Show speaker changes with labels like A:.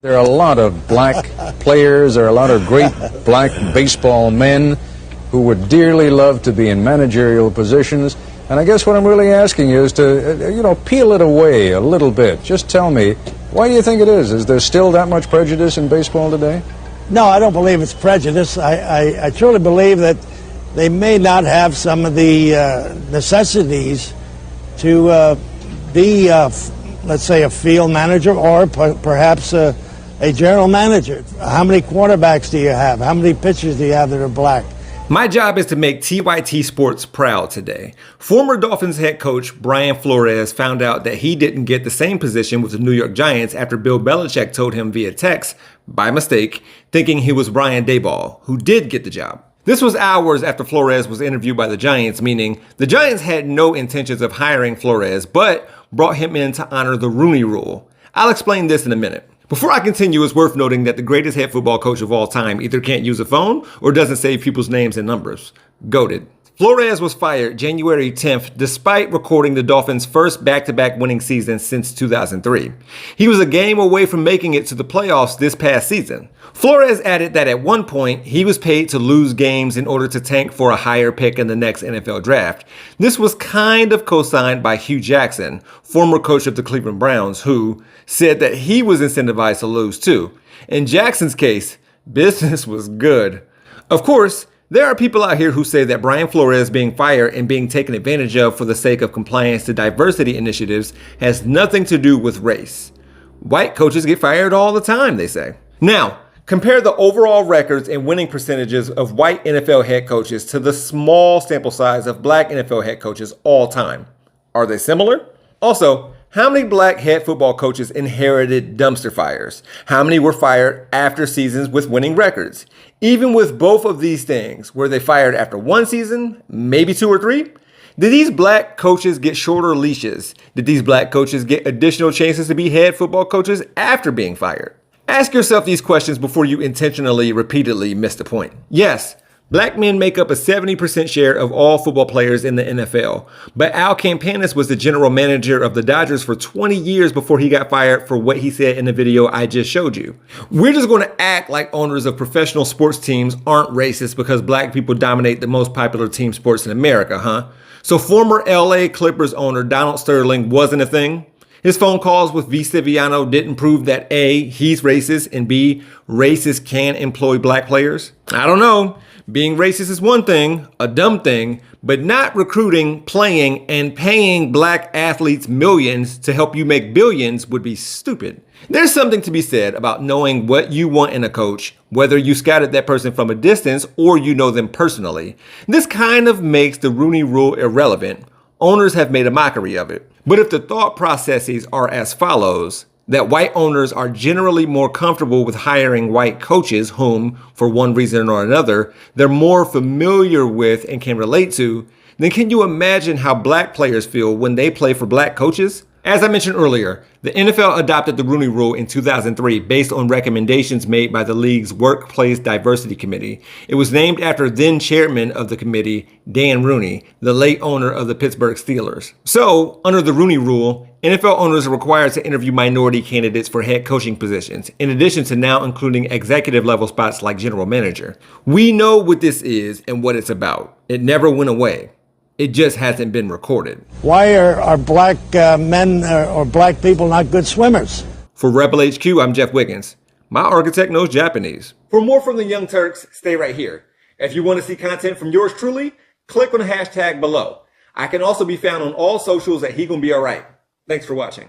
A: There are a lot of black players, there are a lot of great black baseball men who would dearly love to be in managerial positions. And I guess what I'm really asking you is to, peel it away a little bit. Just tell me, why do you think it is? Is there still that much prejudice in baseball today?
B: No, I don't believe it's prejudice. I truly believe that they may not have some of the necessities to be, let's say, a field manager or perhaps a general manager. How many quarterbacks do you have? How many pitchers do you have that are black?
C: My job is to make TYT Sports proud today. Former Dolphins head coach Brian Flores found out that he didn't get the same position with the New York Giants after Bill Belichick told him via text, by mistake, thinking he was Brian Daboll, who did get the job. This was hours after Flores was interviewed by the Giants, meaning the Giants had no intentions of hiring Flores, but brought him in to honor the Rooney Rule. I'll explain this in a minute. Before I continue, it's worth noting that the greatest head football coach of all time either can't use a phone or doesn't save people's names and numbers. Goated. Flores was fired January 10th despite recording the Dolphins' first back-to-back winning season since 2003. He was a game away from making it to the playoffs this past season. Flores added that at one point, he was paid to lose games in order to tank for a higher pick in the next NFL draft. This was kind of co-signed by Hugh Jackson, former coach of the Cleveland Browns, who said that he was incentivized to lose too. In Jackson's case, business was good. Of course, there are people out here who say that Brian Flores being fired and being taken advantage of for the sake of compliance to diversity initiatives has nothing to do with race. White coaches get fired all the time, they say. Now, compare the overall records and winning percentages of white NFL head coaches to the small sample size of black NFL head coaches all time. Are they similar? Also, how many black head football coaches inherited dumpster fires? How many were fired after seasons with winning records? Even with both of these things, were they fired after one season, maybe two or three? Did these black coaches get shorter leashes? Did these black coaches get additional chances to be head football coaches after being fired? Ask yourself these questions before you intentionally, repeatedly miss the point. Yes, black men make up a 70% share of all football players in the NFL, but Al Campanis was the general manager of the Dodgers for 20 years before he got fired for what he said in the video I just showed you. We're just going to act like owners of professional sports teams aren't racist because black people dominate the most popular team sports in America, huh? So former LA Clippers owner Donald Sterling wasn't a thing? His phone calls with V. Civiano didn't prove that A, he's racist, and B, racists can employ black players? I don't know. Being racist is one thing, a dumb thing, but not recruiting, playing, and paying black athletes millions to help you make billions would be stupid. There's something to be said about knowing what you want in a coach, whether you scouted that person from a distance or you know them personally. This kind of makes the Rooney Rule irrelevant. Owners have made a mockery of it. But if the thought processes are as follows, that white owners are generally more comfortable with hiring white coaches whom, for one reason or another, they're more familiar with and can relate to, then can you imagine how black players feel when they play for black coaches? As I mentioned earlier, the NFL adopted the Rooney Rule in 2003 based on recommendations made by the league's Workplace Diversity Committee. It was named after then chairman of the committee, Dan Rooney, the late owner of the Pittsburgh Steelers. So, under the Rooney Rule, NFL owners are required to interview minority candidates for head coaching positions, in addition to now including executive level spots like general manager. We know what this is and what it's about. It never went away. It just hasn't been recorded.
B: Why are black men or black people not good swimmers?
C: For Rebel HQ, I'm Jeff Wiggins. My architect knows Japanese. For more from the Young Turks, stay right here. If you want to see content from yours truly, click on the hashtag below. I can also be found on all socials at He Gon' Be Alright. Thanks for watching.